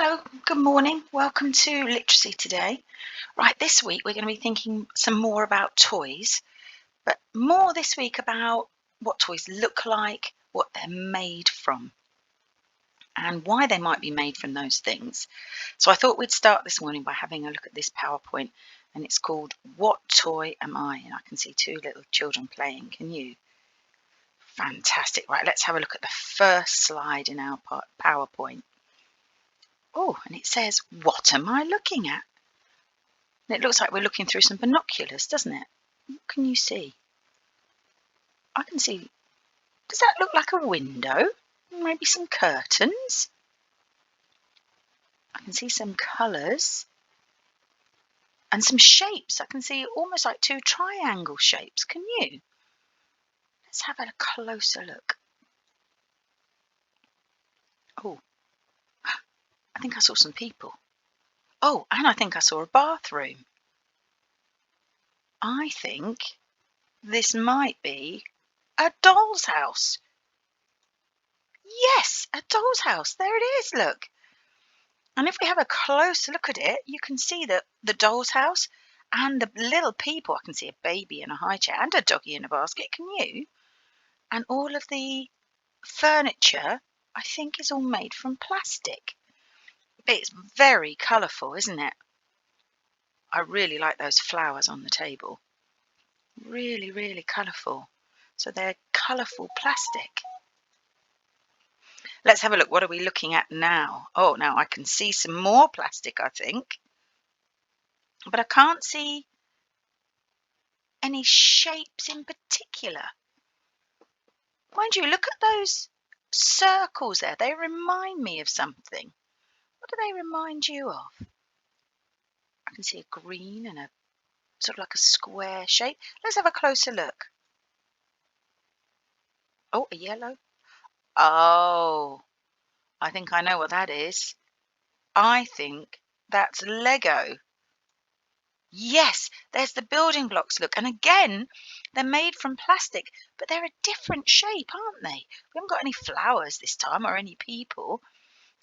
Hello, good morning. Welcome to Literacy Today. Right, this week we're going to be thinking some more about toys, but more this week about what toys look like, what they're made from, and why they might be made from those things. So I thought we'd start this morning by having a look at this PowerPoint, and it's called What Toy Am I? And I can see two little children playing. Can you? Fantastic. Right, let's have a look at the first slide in our PowerPoint. Oh, and it says, what am I looking at? And it looks like we're looking through some binoculars, doesn't it? What can you see? I can see, does that look like a window? Maybe some curtains? I can see some colours and some shapes. I can see almost like two triangle shapes. Can you? Let's have a closer look. Oh, I think I saw some people. Oh, and I think I saw a bathroom. I think this might be a doll's house. Yes, a doll's house. There it is, look. And if we have a close look at it, you can see that the doll's house and the little people. I can see a baby in a high chair and a doggy in a basket. Can you? And all of the furniture, I think, is all made from plastic. It's very colourful, isn't it? I really like those flowers on the table. Really, really colourful. So they're colourful plastic. Let's have a look. What are we looking at now? Oh, now I can see some more plastic, I think. But I can't see any shapes in particular. Mind you, look at those circles there. They remind me of something. What do they remind you of? I can see a green and a sort of like a square shape. Let's have a closer look. Oh, a yellow. Oh, I think I know what that is. I think that's Lego. Yes, there's the building blocks, look. And again, they're made from plastic, but they're a different shape, aren't they? We haven't got any flowers this time or any people.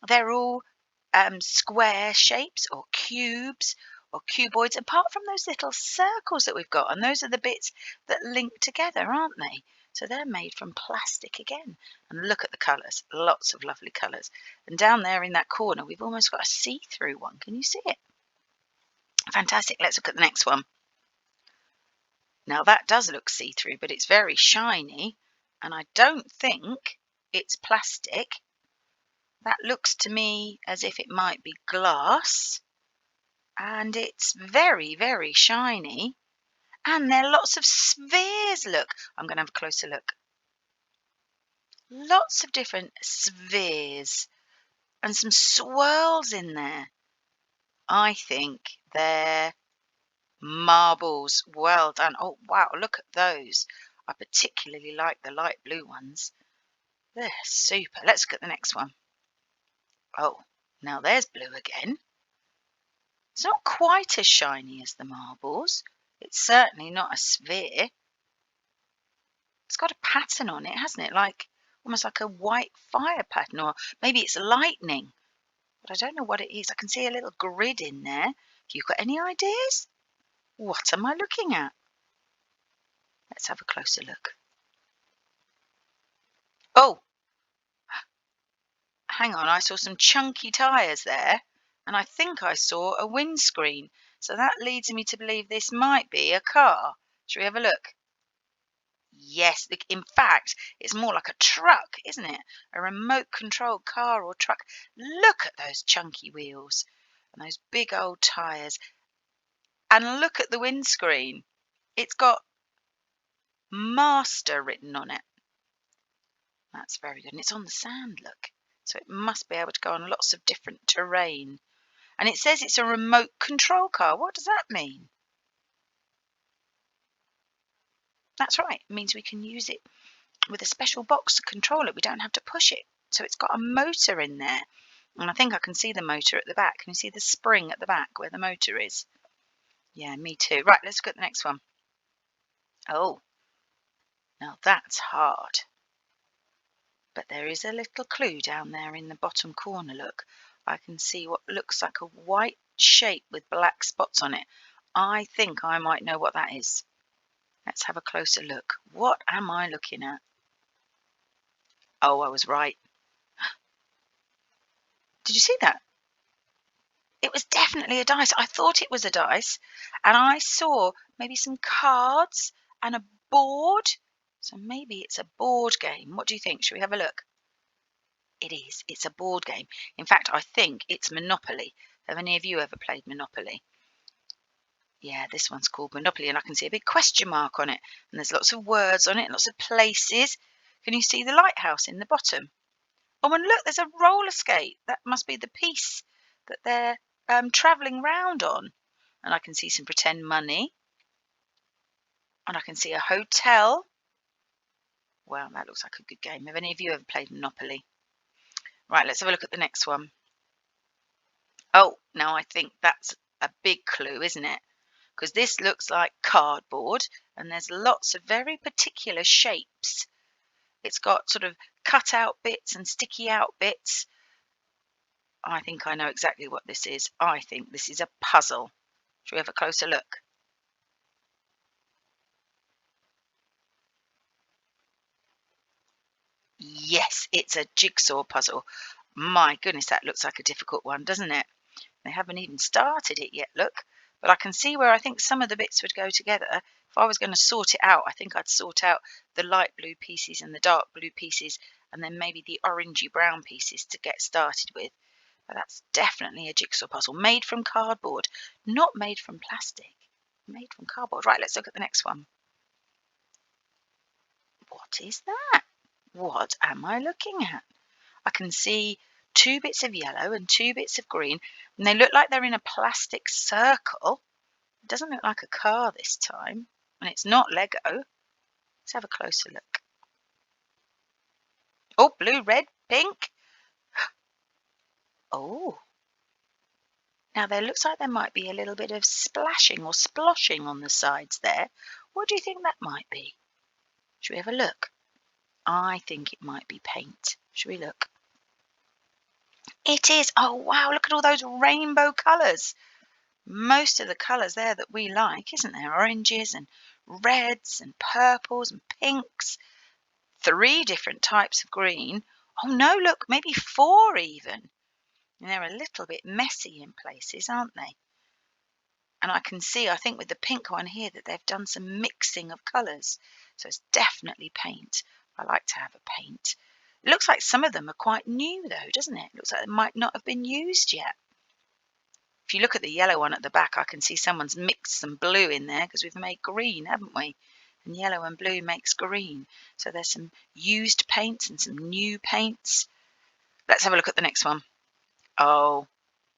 They're all square shapes or cubes or cuboids, apart from those little circles that we've got. And those are the bits that link together, aren't they? So they're made from plastic again. And look at the colours, lots of lovely colours. And down there in that corner, we've almost got a see-through one. Can you see it? Fantastic. Let's look at the next one. Now that does look see-through, but it's very shiny. And I don't think it's plastic. That looks to me as if it might be glass. And it's very, very shiny. And there are lots of spheres. Look, I'm going to have a closer look. Lots of different spheres and some swirls in there. I think they're marbles. Well done. Oh, wow, look at those. I particularly like the light blue ones. They're super. Let's look at the next one. Oh, now there's blue again. It's not quite as shiny as the marbles. It's certainly not a sphere. It's got a pattern on it, hasn't it? Like almost like a white fire pattern, or maybe it's lightning. But I don't know what it is. I can see a little grid in there. Have you got any ideas? What am I looking at? Let's have a closer look. Oh, hang on. I saw some chunky tyres there, and I think I saw a windscreen. So that leads me to believe this might be a car. Shall we have a look? Yes, in fact, it's more like a truck, isn't it? A remote controlled car or truck. Look at those chunky wheels and those big old tyres. And look at the windscreen. It's got Master written on it. That's very good. And it's on the sand, look. So it must be able to go on lots of different terrain. And it says it's a remote control car. What does that mean? That's right. It means we can use it with a special box to control it. We don't have to push it. So it's got a motor in there. And I think I can see the motor at the back. Can you see the spring at the back where the motor is? Yeah, me too. Right, let's look at the next one. Oh, now that's hard. But there is a little clue down there in the bottom corner, look. I can see what looks like a white shape with black spots on it. I think I might know what that is. Let's have a closer look. What am I looking at? Oh, I was right. Did you see that? It was definitely a dice. I thought it was a dice, and I saw maybe some cards and a board. So maybe it's a board game. What do you think? Should we have a look? It is. It's a board game. In fact, I think it's Monopoly. Have any of you ever played Monopoly? Yeah, this one's called Monopoly, and I can see a big question mark on it. And there's lots of words on it, lots of places. Can you see the lighthouse in the bottom? Oh, and look, there's a roller skate. That must be the piece that they're traveling round on. And I can see some pretend money. And I can see a hotel. Well, that looks like a good game. Have any of you ever played Monopoly? Right, let's have a look at the next one. Oh, now I think that's a big clue, isn't it? Because this looks like cardboard and there's lots of very particular shapes. It's got sort of cut out bits and sticky out bits. I think I know exactly what this is. I think this is a puzzle. Shall we have a closer look? Yes, it's a jigsaw puzzle. My goodness, that looks like a difficult one, doesn't it? They haven't even started it yet, look. But I can see where I think some of the bits would go together. If I was going to sort it out, I think I'd sort out the light blue pieces and the dark blue pieces, and then maybe the orangey brown pieces to get started with. But that's definitely a jigsaw puzzle made from cardboard, not made from plastic, made from cardboard. Right, let's look at the next one. What is that? What am I looking at? I can see two bits of yellow and two bits of green, and they look like they're in a plastic circle. It doesn't look like a car this time, and it's not Lego. Let's have a closer look. Oh, blue, red, pink. Oh, now there looks like there might be a little bit of splashing or sploshing on the sides there. What do you think that might be? Should we have a look? I think it might be paint. Should we look? It is. Oh, wow, look at all those rainbow colours. Most of the colours there that we like, isn't there? Oranges and reds and purples and pinks. 3 different types of green. Oh no, look, maybe 4 even. And they're a little bit messy in places, aren't they? And I can see, I think with the pink one here, that they've done some mixing of colours. So it's definitely paint. I like to have a paint. It looks like some of them are quite new though, doesn't it? It looks like they might not have been used yet. If you look at the yellow one at the back, I can see someone's mixed some blue in there because we've made green, haven't we? And yellow and blue makes green. So there's some used paints and some new paints. Let's have a look at the next one. Oh,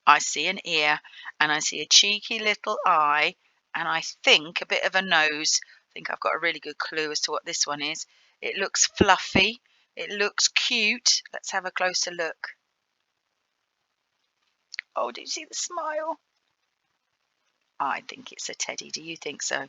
I see an ear and I see a cheeky little eye and I think a bit of a nose. I think I've got a really good clue as to what this one is. It looks fluffy. It looks cute. Let's have a closer look. Oh, did you see the smile? I think it's a teddy. Do you think so?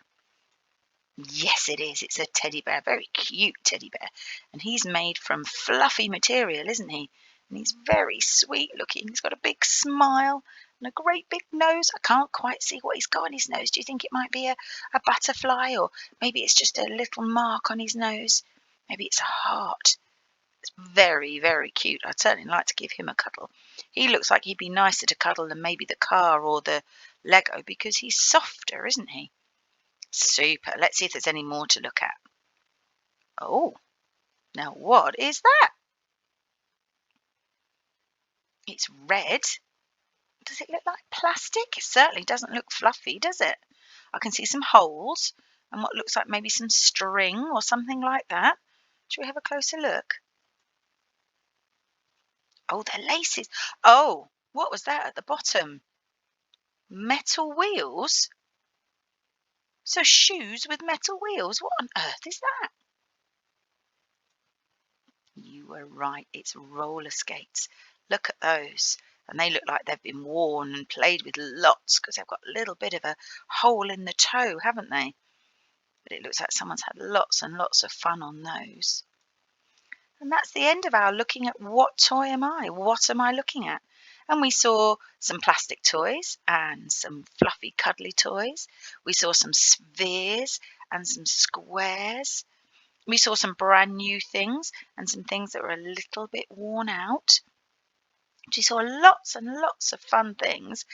Yes, it is. It's a teddy bear, very cute teddy bear. And he's made from fluffy material, isn't he? And he's very sweet looking. He's got a big smile and a great big nose. I can't quite see what he's got on his nose. Do you think it might be a butterfly, or maybe it's just a little mark on his nose? Maybe it's a heart. It's very, very cute. I'd certainly like to give him a cuddle. He looks like he'd be nicer to cuddle than maybe the car or the Lego because he's softer, isn't he? Super. Let's see if there's any more to look at. Oh, now what is that? It's red. Does it look like plastic? It certainly doesn't look fluffy, does it? I can see some holes and what looks like maybe some string or something like that. Should we have a closer look? Oh, they're laces. Oh, what was that at the bottom? Metal wheels? So shoes with metal wheels. What on earth is that? You were right. It's roller skates. Look at those. And they look like they've been worn and played with lots because they've got a little bit of a hole in the toe, haven't they? But it looks like someone's had lots and lots of fun on those. And that's the end of our looking at what toy am I? What am I looking at? And we saw some plastic toys and some fluffy, cuddly toys. We saw some spheres and some squares. We saw some brand new things and some things that were a little bit worn out. We saw lots and lots of fun things